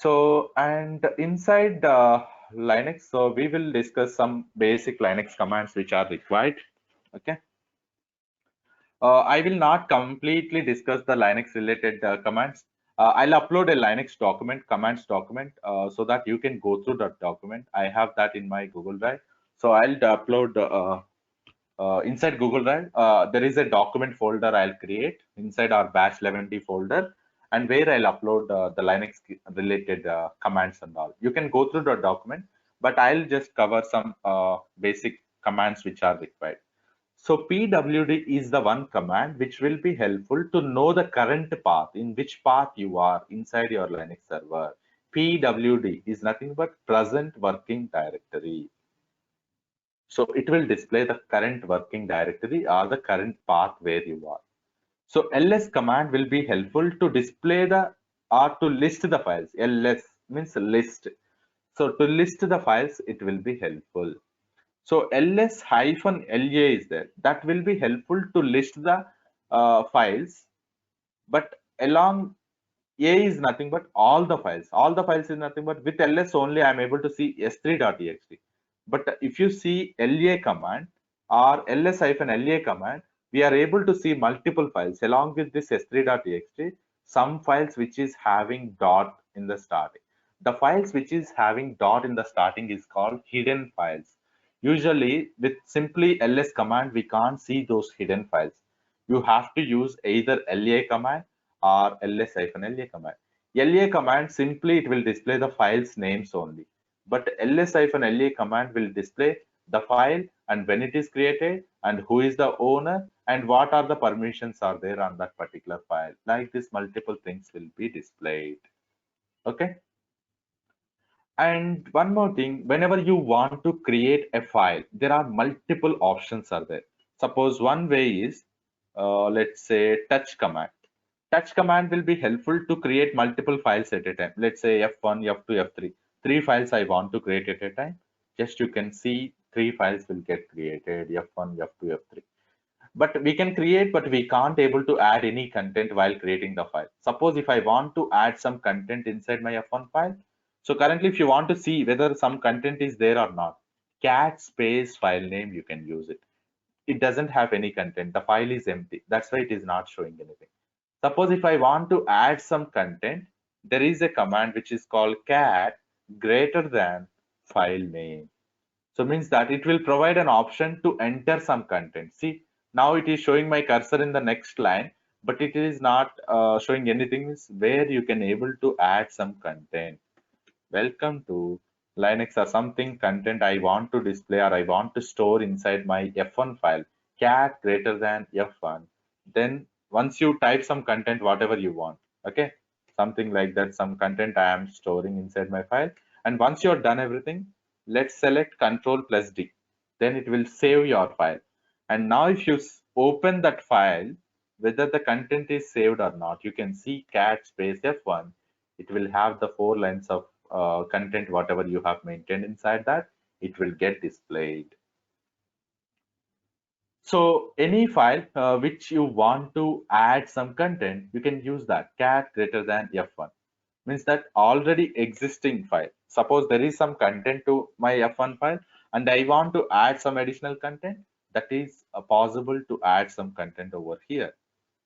So, and inside Linux, so we will discuss some basic Linux commands which are required. Okay. I will not completely discuss the Linux related commands. I'll upload a Linux document, commands document, so that you can go through that document. I have that in my Google Drive. So I'll upload inside Google Drive. There is a document folder I'll create inside our Bash 11T folder, and where I'll upload the Linux related commands and all. You can go through the document, but I'll just cover some basic commands which are required. So pwd is the one command which will be helpful to know the current path, in which path you are inside your Linux server. Pwd is nothing but present working directory. So it will display the current working directory or the current path where you are. So ls command will be helpful to display the or to list the files. Ls means list. So to list the files, it will be helpful. So ls-la is there. That will be helpful to list the files, but along a is nothing but all the files. All the files is nothing but with ls only I am able to see s3.txt. But if you see la command or ls-la command, we are able to see multiple files along with this s3.txt. Some files which is having dot in the starting. The files which is having dot in the starting is called hidden files. Usually with simply ls command, we can't see those hidden files. You have to use either la command or ls-la command. La command simply it will display the file's names only, but ls-la command will display the file and when it is created and who is the owner and what are the permissions are there on that particular file. Like this, multiple things will be displayed. Okay. And one more thing, whenever you want to create a file, there are multiple options are there. Suppose one way is, let's say touch command. Touch command will be helpful to create multiple files at a time. Let's say F1, F2, F3. Three files I want to create at a time. Just you can see three files will get created, F1, F2, F3. But we can create, but we can't able to add any content while creating the file. Suppose if I want to add some content inside my F1 file. So currently, if you want to see whether some content is there or not, cat space file name, you can use it. It doesn't have any content. The file is empty. That's why it is not showing anything. Suppose if I want to add some content, there is a command which is called cat greater than file name. So means that it will provide an option to enter some content. See, now it is showing my cursor in the next line, but it is not showing anything where you can able to add some content. Welcome to Linux or something content I want to display or I want to store inside my F1 file, cat greater than F1. Then once you type some content, whatever you want, okay, something like that, some content I am storing inside my file. And once you're done everything, let's select Control plus D. Then it will save your file. And now if you open that file, whether the content is saved or not, you can see cat space F1. It will have the 4 lines of content, whatever you have maintained inside that, it will get displayed. So any file which you want to add some content, you can use that cat greater than F1. Means that already existing file. Suppose there is some content to my F1 file and I want to add some additional content, that is possible to add some content over here.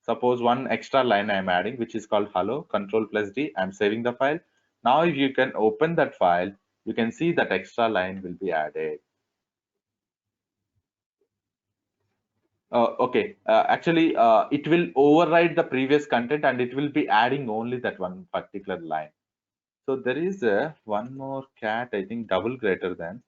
Suppose one extra line I am adding, which is called hello, Control plus D, I'm saving the file. Now if you can open that file, you can see that extra line will be added. Okay, actually, it will override the previous content and it will be adding only that one particular line. So there is one more cat, I think double greater than,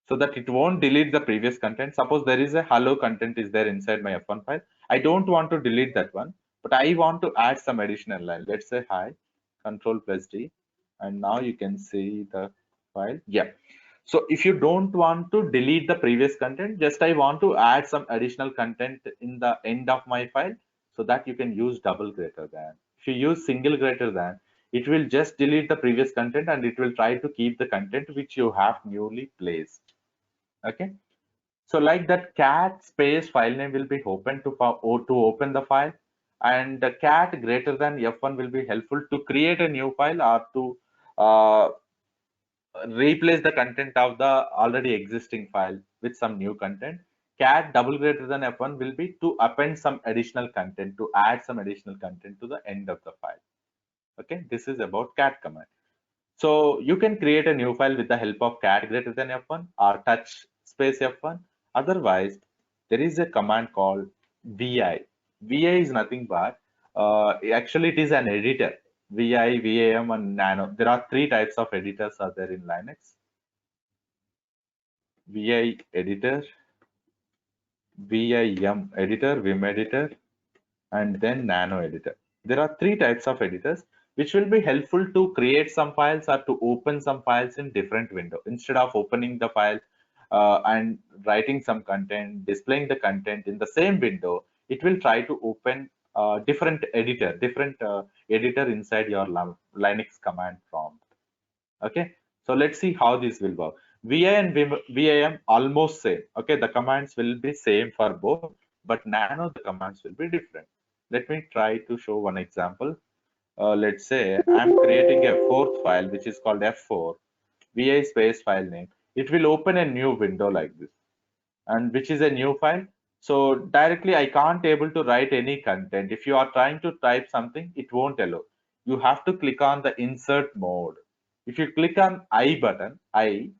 so that it won't delete the previous content. Suppose there is a hello content is there inside my F1 file. I don't want to delete that one, but I want to add some additional line. Let's say hi, Control plus D, and now you can see the file. Yeah. So if you don't want to delete the previous content, just I want to add some additional content in the end of my file, so that you can use double greater than. If you use single greater than, it will just delete the previous content and it will try to keep the content which you have newly placed. Okay. So like that, cat space file name will be open to open the file, and the cat greater than F1 will be helpful to create a new file or to replace the content of the already existing file with some new content. Cat double greater than F1 will be to append some additional content, to add some additional content to the end of the file. Okay, this is about cat command. So you can create a new file with the help of cat greater than F1 or touch space F1. Otherwise, there is a command called VI. VI is nothing but, actually it is an editor. VI, VAM and Nano. There are three types of editors are there in Linux. VI editor, VIM editor, Vim editor, and then Nano editor. There are three types of editors which will be helpful to create some files or to open some files in different window. Instead of opening the file and writing some content, displaying the content in the same window, it will try to open different editor inside your Linux command prompt. Okay, so let's see how this will work. VI and VIM almost same. Okay, the commands will be same for both, but Nano the commands will be different. Let me try to show one example. Let's say I'm creating a fourth file which is called F4 VI space file name. It will open a new window like this, and which is a new file. So directly I can't able to write any content. If you are trying to type something, it won't allow. You have to click on the insert mode. If you click on I button, I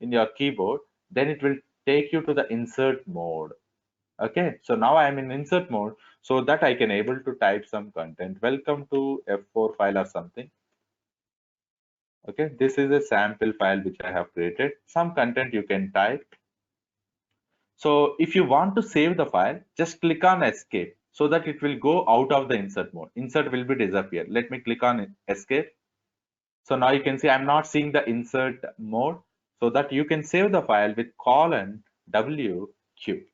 in your keyboard, then it will take you to the insert mode. Okay, so now I am in insert mode so that I can able to type some content. Welcome to F4 file or something. Okay, this is a sample file which I have created. Some content you can type. So if you want to save the file, just click on escape so that it will go out of the insert mode. Insert will be disappear. Let me click on escape. So now you can see I'm not seeing the insert mode, so that you can save the file with :WQ.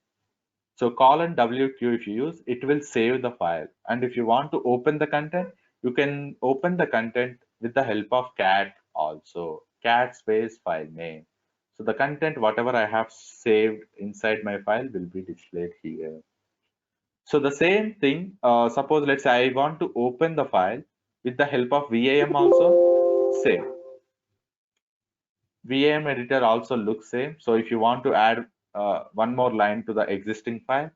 So :WQ if you use, it will save the file. And if you want to open the content, you can open the content with the help of cat also. Cat space file name. So the content, whatever I have saved inside my file will be displayed here. So the same thing, suppose let's say I want to open the file with the help of VAM also, same. VAM editor also looks same. So if you want to add one more line to the existing file,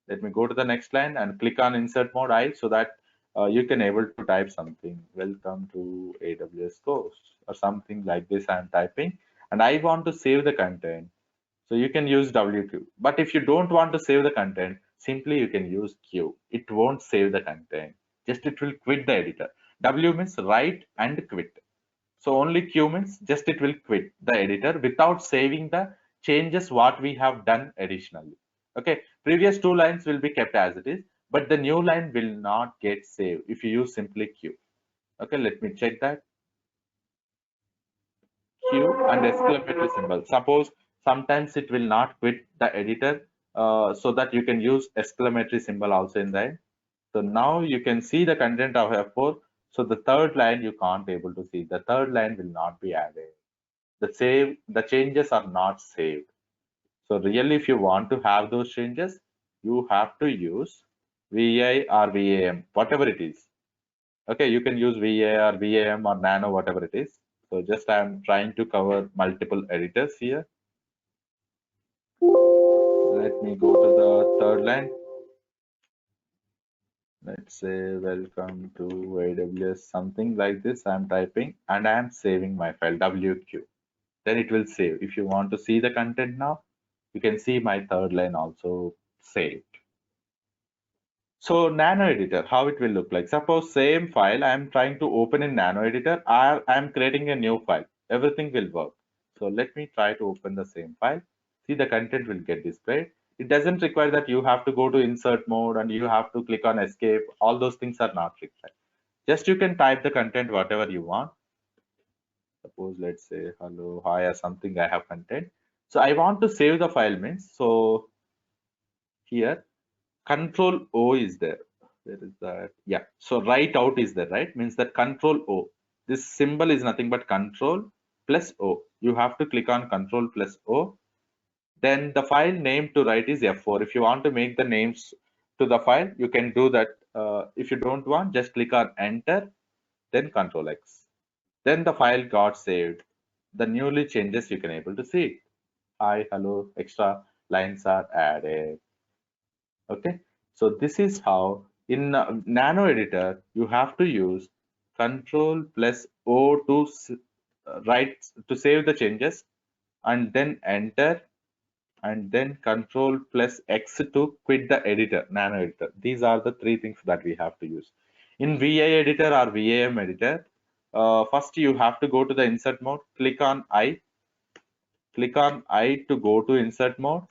let me go to the next line and click on insert mode I, so that you can able to type something. Welcome to AWS course or something like this I'm typing, and I want to save the content. So you can use WQ. But if you don't want to save the content, simply you can use Q. It won't save the content. Just it will quit the editor. W means write and quit. So only Q means just it will quit the editor without saving the changes what we have done additionally. Okay, previous two lines will be kept as it is, but the new line will not get saved if you use simply Q. Okay, let me check that. Q and exclamatory symbol. Suppose sometimes it will not quit the editor, so that you can use exclamatory symbol also in there. So now you can see the content of F4. So the third line you can't able to see. The third line will not be added. The changes are not saved. So really, if you want to have those changes, you have to use VI or VAM, whatever it is. Okay, you can use VA or VAM or Nano, whatever it is. So just I'm trying to cover multiple editors here. Let me go to the third line. Let's say welcome to AWS, something like this I'm typing, and I am saving my file WQ. Then it will save. If you want to see the content now, you can see my third line also saved. So Nano Editor, how it will look like. Suppose same file I'm trying to open in Nano Editor, I'm creating a new file. Everything will work. So let me try to open the same file. See, the content will get displayed. It doesn't require that you have to go to insert mode and you have to click on escape. All those things are not required. Just you can type the content whatever you want. Suppose let's say hello, hi or something I have content. So I want to save the file means, so here Control O is there. Where is that? Yeah. So write out is there, right? Means that Control O. This symbol is nothing but Control plus O. You have to click on Control plus O. Then the file name to write is F4. If you want to make the names to the file, you can do that. If you don't want, just click on Enter, then Control X. Then the file got saved. The newly changes you can able to see. Hi, hello, extra lines are added. Okay, so this is how in Nano Editor you have to use Control plus O to write to save the changes, and then Enter, and then Control plus X to quit the editor, Nano Editor. These are the three things that we have to use. In VA Editor or VAM Editor, first you have to go to the Insert mode, click on I to go to Insert mode,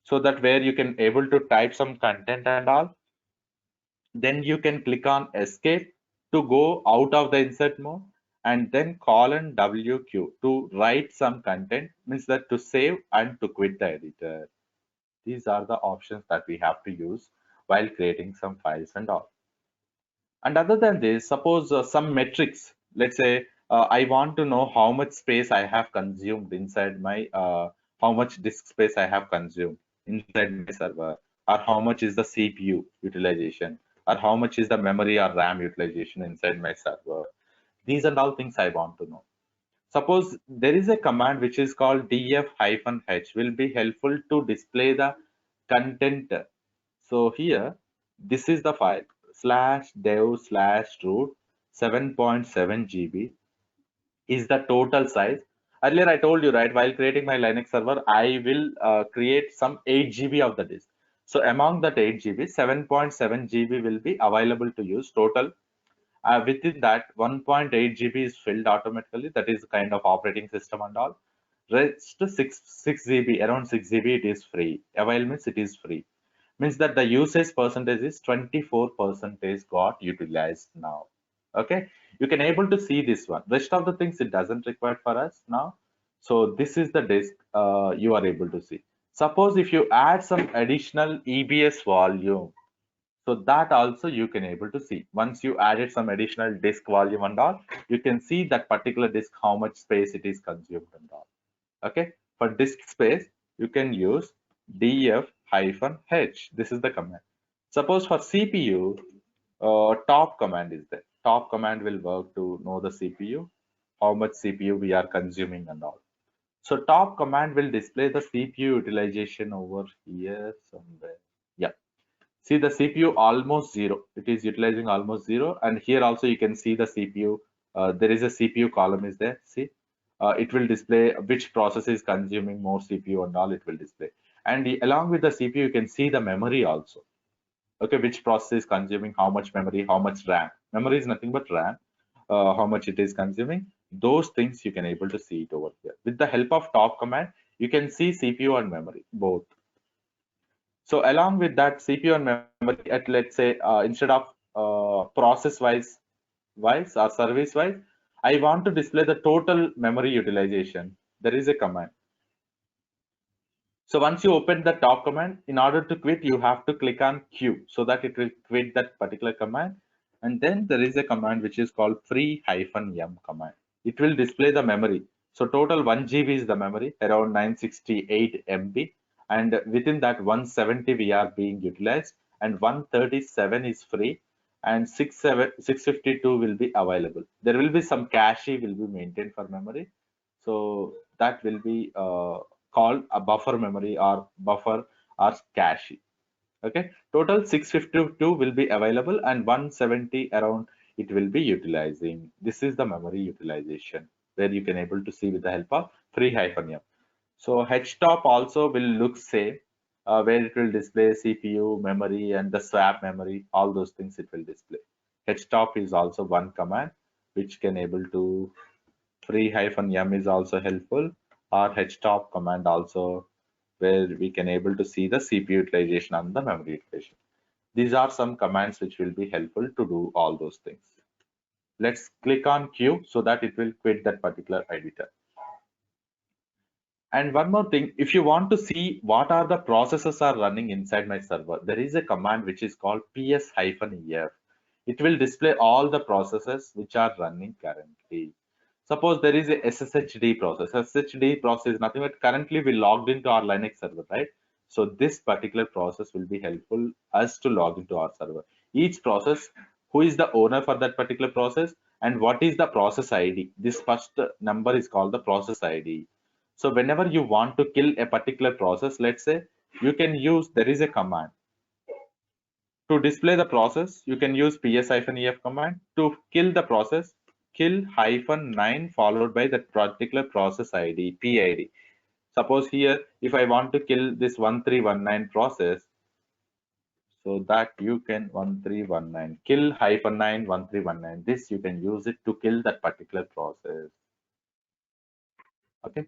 so that where you can able to type some content and all. Then you can click on Escape to go out of the Insert mode, and then colon WQ to write some content, means that to save and to quit the editor. These are the options that we have to use while creating some files and all. And other than this, suppose some metrics, let's say I want to know how much space I have consumed inside my, how much disk space I have consumed inside my server, or how much is the CPU utilization, or how much is the memory or RAM utilization inside my server. These are all things I want to know. Suppose there is a command which is called df-h will be helpful to display the content. So here, this is the file /dev/root 7.7 GB is the total size. Earlier I told you, right, while creating my Linux server, I will create some 8 GB of the disk. So among that 8 GB, 7.7 GB will be available to use total. Within that, 1.8 GB is filled automatically. That is kind of operating system and all. Rest 6 GB, around 6 GB, it is free. Avail means it is free. Means that the usage percentage is 24 percentage got utilized now. Okay, you can able to see this one. Rest of the things it doesn't require for us now. So this is the disk you are able to see. Suppose if you add some additional EBS volume, so that also you can able to see. Once you added some additional disk volume and all, you can see that particular disk how much space it is consumed and all. Okay, for disk space you can use df-h. This is the command. Suppose for CPU, top command is there. Top command will work to know the CPU, how much CPU we are consuming and all. So top command will display the CPU utilization over here somewhere. Yeah, see the CPU almost zero. It is utilizing almost zero. And here also you can see the CPU. There is a CPU column is there. See, it will display which process is consuming more CPU and all it will display. And along with the CPU, you can see the memory also. Okay, which process is consuming how much memory, how much RAM. Memory is nothing but RAM. How much it is consuming. Those things you can able to see it over here. With the help of top command, you can see CPU and memory both. So along with that CPU and memory, at let's say instead of process wise or service wise, I want to display the total memory utilization. There is a command. So once you open the top command, in order to quit, you have to click on Q so that it will quit that particular command. And then there is a command which is called free-m command. It will display the memory. So total 1 GB is the memory, around 968 MB. And within that 170 we are being utilized, and 137 is free, and 652 will be available. There will be some cache will be maintained for memory. So that will be called a buffer memory or buffer or cache. Okay, total 652 will be available, and 170 around it will be utilizing. This is the memory utilization where you can able to see with the help of free-m. So htop also will look same, where it will display CPU, memory, and the swap memory. All those things it will display. Htop is also one command which can able to. Free-m is also helpful, or htop command also, where we can able to see the CPU utilization and the memory utilization. These are some commands which will be helpful to do all those things. Let's click on Q so that it will quit that particular editor. And one more thing, if you want to see what are the processes are running inside my server, there is a command which is called ps-ef. It will display all the processes which are running currently. Suppose there is a SSHD process. SSHD process is nothing but currently we logged into our Linux server, right? So this particular process will be helpful us to log into our server. Each process, who is the owner for that particular process? And what is the process ID? This first number is called the process ID. So whenever you want to kill a particular process, let's say you can use, there is a command to display the process. You can use ps-ef command to kill the process, kill -9 followed by that particular process ID, PID. Suppose here, if I want to kill this 1319 process, so that you can 1319 kill -9 1319. This you can use it to kill that particular process. Okay.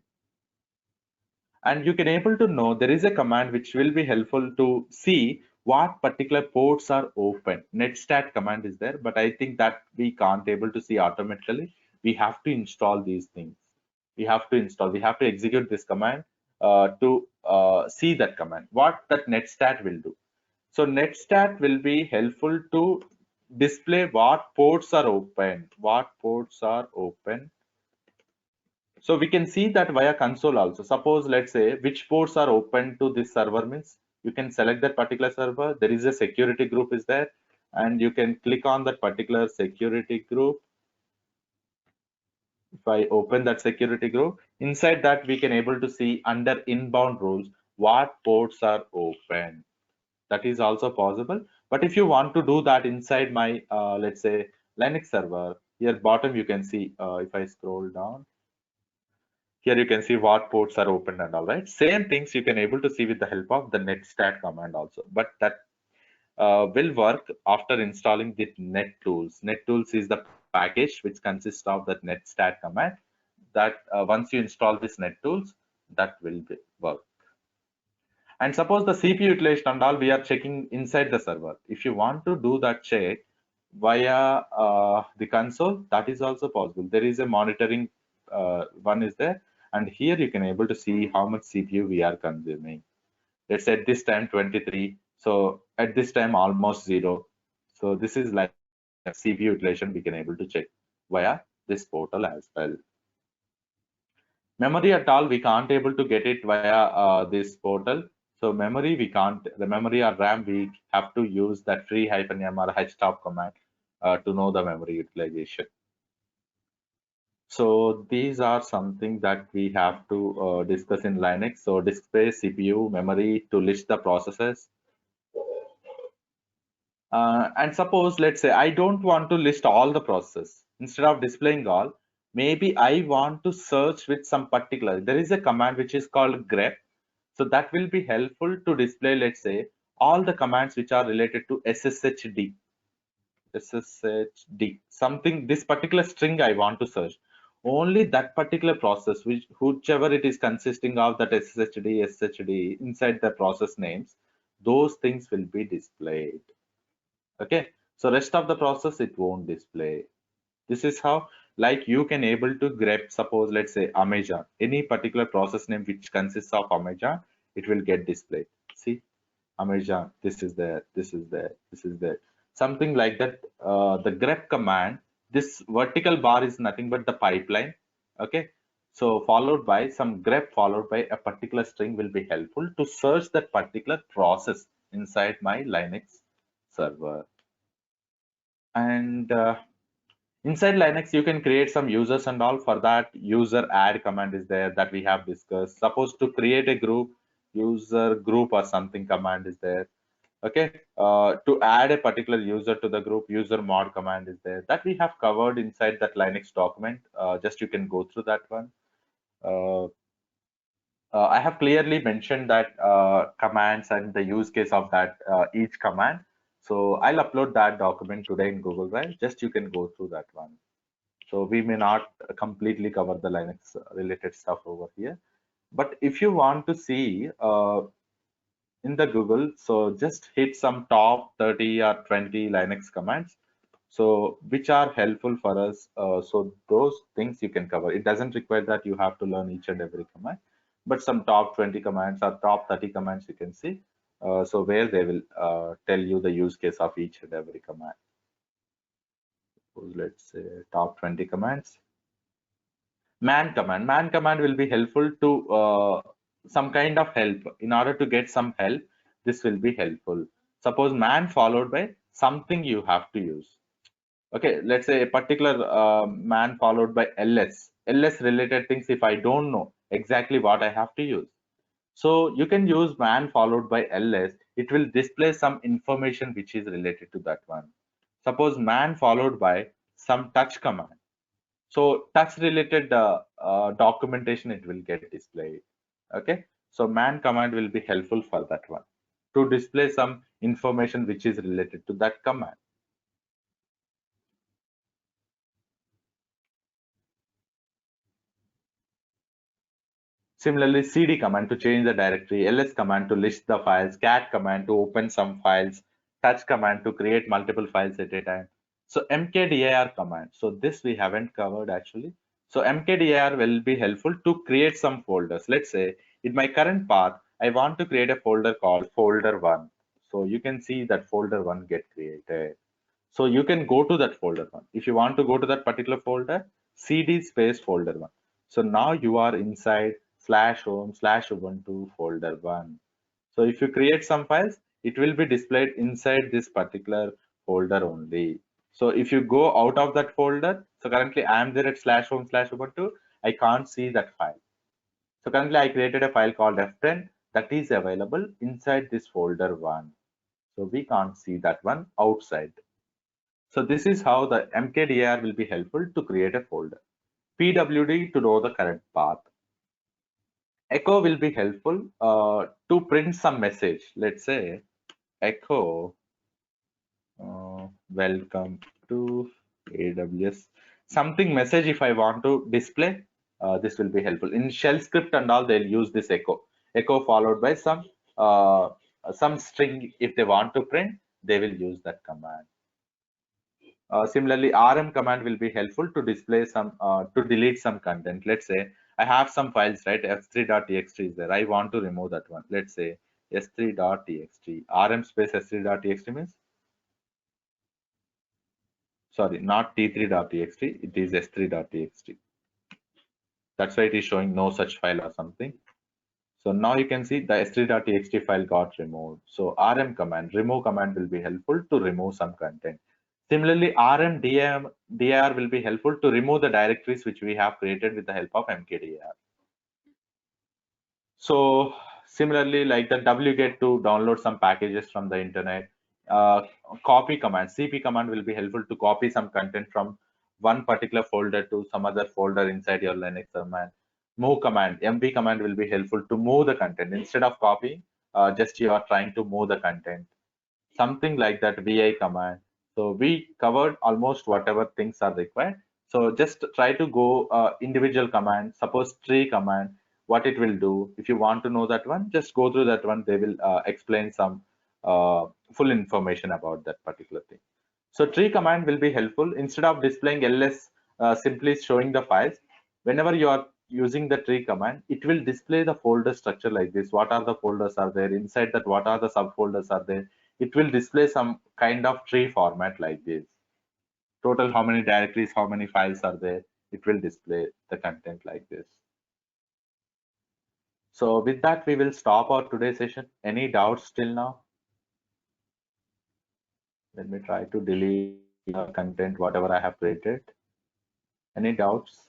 And you can able to know there is a command which will be helpful to see what particular ports are open. Netstat command is there, but I think that we can't able to see automatically. We have to install these things. We have to install, we have to execute this command to see that command, what that netstat will do. So netstat will be helpful to display what ports are open, what ports are open. So we can see that via console also. Suppose let's say which ports are open to this server means you can select that particular server. There is a security group is there, and you can click on that particular security group. If I open that security group, inside that we can able to see under inbound rules what ports are open. That is also possible. But if you want to do that inside my let's say Linux server, here bottom you can see if I scroll down. Here you can see what ports are open and all right. Same things you can able to see with the help of the netstat command also. But that will work after installing the nettools. Nettools is the package which consists of that netstat command. That once you install this nettools, that will work. And suppose the CPU utilization and all we are checking inside the server. If you want to do that check via the console, that is also possible. There is a monitoring one is there, and here you can able to see how much CPU we are consuming. Let's say at this time 23, so at this time almost 0. So this is like CPU utilization we can able to check via this portal as well. Memory at all we can't able to get it via this portal. So memory we can't, the memory or RAM we have to use that free-m or htop command to know the memory utilization. So these are something that we have to discuss in Linux. So disk space, CPU, memory to list the processes. And suppose, let's say, I don't want to list all the processes. Instead of displaying all, maybe I want to search with some particular. There is a command which is called grep. So that will be helpful to display, let's say, all the commands which are related to SSHD. SSHD, something, this particular string I want to search. Only that particular process, whichever it is consisting of that SSHD inside the process names, those things will be displayed. Okay, so rest of the process it won't display. This is how, like, you can able to grep, suppose let's say Amazon, any particular process name which consists of Amazon, it will get displayed. See, Amazon, this is there, this is there, this is there, something like that. The grep command, this vertical bar is nothing but the pipeline. Okay, so followed by some grep followed by a particular string will be helpful to search that particular process inside my Linux server. And inside Linux, you can create some users and all. For that, user add command is there that we have discussed. Suppose to create a group, user group or something command is there. Okay, to add a particular user to the group, user mod command is there. That we have covered inside that Linux document. Just you can go through that one. Uh, I have clearly mentioned that commands and the use case of that each command. So I'll upload that document today in Google Drive. Just you can go through that one. So we may not completely cover the Linux related stuff over here. But if you want to see in the Google, so just hit some top 30 or 20 Linux commands. So which are helpful for us. So those things you can cover. It doesn't require that you have to learn each and every command, but some top 20 commands or top 30 commands you can see. So where they will tell you the use case of each and every command. So let's say top 20 commands. Man command will be helpful to some kind of help. In order to get some help, this will be helpful. Suppose man followed by something you have to use. Okay, let's say a particular man followed by ls related things. If I don't know exactly what I have to use, so you can use man followed by ls. It will display some information which is related to that one. Suppose man followed by some touch command, so touch related documentation it will get displayed. Okay, so man command will be helpful for that one, to display some information which is related to that command. Similarly, cd command to change the directory, ls command to list the files, cat command to open some files, touch command to create multiple files at a time. So mkdir command. So this we haven't covered actually. So mkdir will be helpful to create some folders. Let's say in my current path, I want to create a folder called folder one. So you can see that folder one get created. So you can go to that folder one. If you want to go to that particular folder, cd space folder one. So now you are inside slash home slash Ubuntu folder one. So if you create some files, it will be displayed inside this particular folder only. So if you go out of that folder, so currently I am there at slash home slash Ubuntu, I can't see that file. So currently I created a file called f10 that is available inside this folder one. So we can't see that one outside. So this is how the mkdir will be helpful to create a folder. PWD to know the current path. Echo will be helpful to print some message. Let's say echo welcome to AWS. Something message if I want to display, this will be helpful. In shell script and all, they'll use this echo. Echo followed by some string. If they want to print, they will use that command. Similarly, rm command will be helpful to display some, to delete some content. Let's say I have some files, right? s3.txt is there. I want to remove that one. Let's say s3.txt. Rm space s3.txt means, sorry, not t3.txt. It is s3.txt. That's why it is showing no such file or something. So now you can see the s3.txt file got removed. So rm command, remove command will be helpful to remove some content. Similarly, dir will be helpful to remove the directories which we have created with the help of mkdir. So similarly, like the wget to download some packages from the internet. Uh, Copy command, cp command will be helpful to copy some content from one particular folder to some other folder inside your Linux command. Move command, mv command will be helpful to move the content instead of copying. Just you are trying to move the content, something like that. Vi command. So we covered almost whatever things are required. So just try to go individual command. Suppose tree command, what it will do. If you want to know that one, just go through that one. They will explain some full information about that particular thing. So tree command will be helpful. Instead of displaying ls, simply showing the files, whenever you are using the tree command, it will display the folder structure like this. What are the folders are there inside that, what are the subfolders are there. It will display some kind of tree format like this. Total how many directories, how many files are there, it will display the content like this. So with that, we will stop our today's session. Any doubts till now? Let me try to delete the content whatever I have created. Any doubts?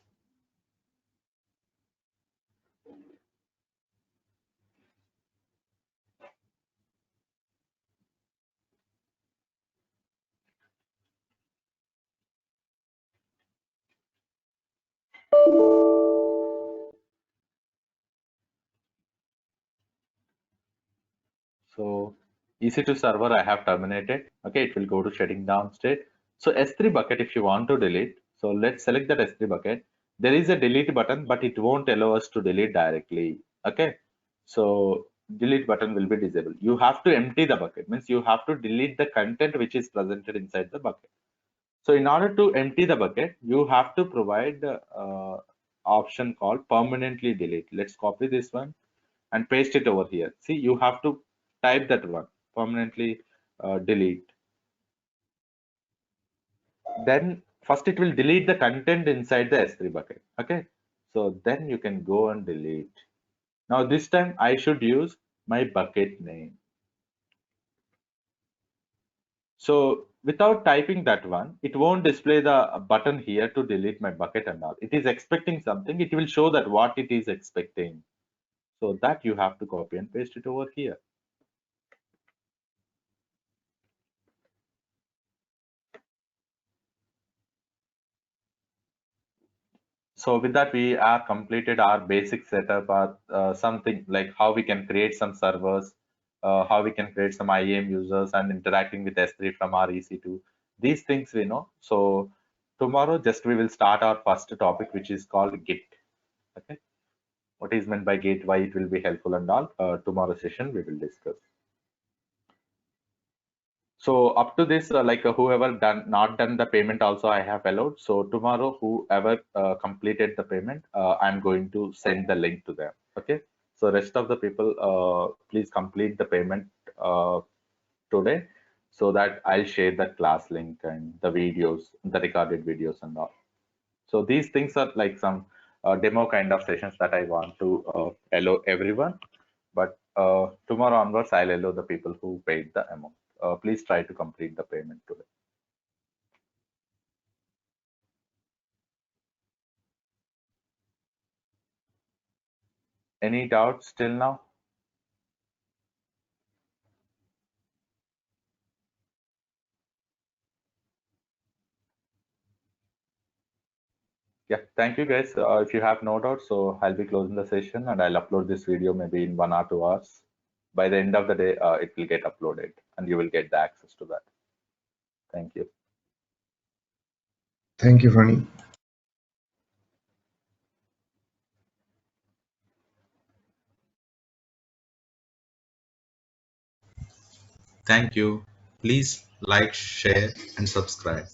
So EC2 server I have terminated. Okay, it will go to shutting down state. So S3 bucket, if you want to delete, so let's select that S3 bucket. There is a delete button, but it won't allow us to delete directly. Okay, so delete button will be disabled. You have to empty the bucket, means you have to delete the content which is presented inside the bucket. So in order to empty the bucket, you have to provide the option called permanently delete. Let's copy this one and paste it over here. See, you have to type that one, permanently delete. Then first it will delete the content inside the S3 bucket. Okay, so then you can go and delete. Now this time I should use my bucket name. So without typing that one, it won't display the button here to delete my bucket and all. It is expecting something. It will show that what it is expecting. So that you have to copy and paste it over here. So with that, we are completed our basic setup, something like how we can create some servers, how we can create some IAM users and interacting with S3 from our EC2. These things we know. So tomorrow, just we will start our first topic, which is called Git. Okay, what is meant by Git, why it will be helpful and all. Tomorrow session we will discuss. So up to this, whoever not done the payment also I have allowed. So tomorrow, whoever completed the payment, I'm going to send the link to them. Okay. So rest of the people, please complete the payment today, so that I'll share the class link and the videos, the recorded videos and all. So these things are like some demo kind of sessions that I want to allow everyone. But tomorrow onwards, I'll allow the people who paid the amount. Please try to complete the payment today. Any doubts till now? Yeah, thank you guys. If you have no doubts, so I'll be closing the session and I'll upload this video maybe in 1 or 2 hours. By the end of the day, it will get uploaded and you will get the access to that. Thank you. Thank you, Fani. Thank you. Please like, share, and subscribe.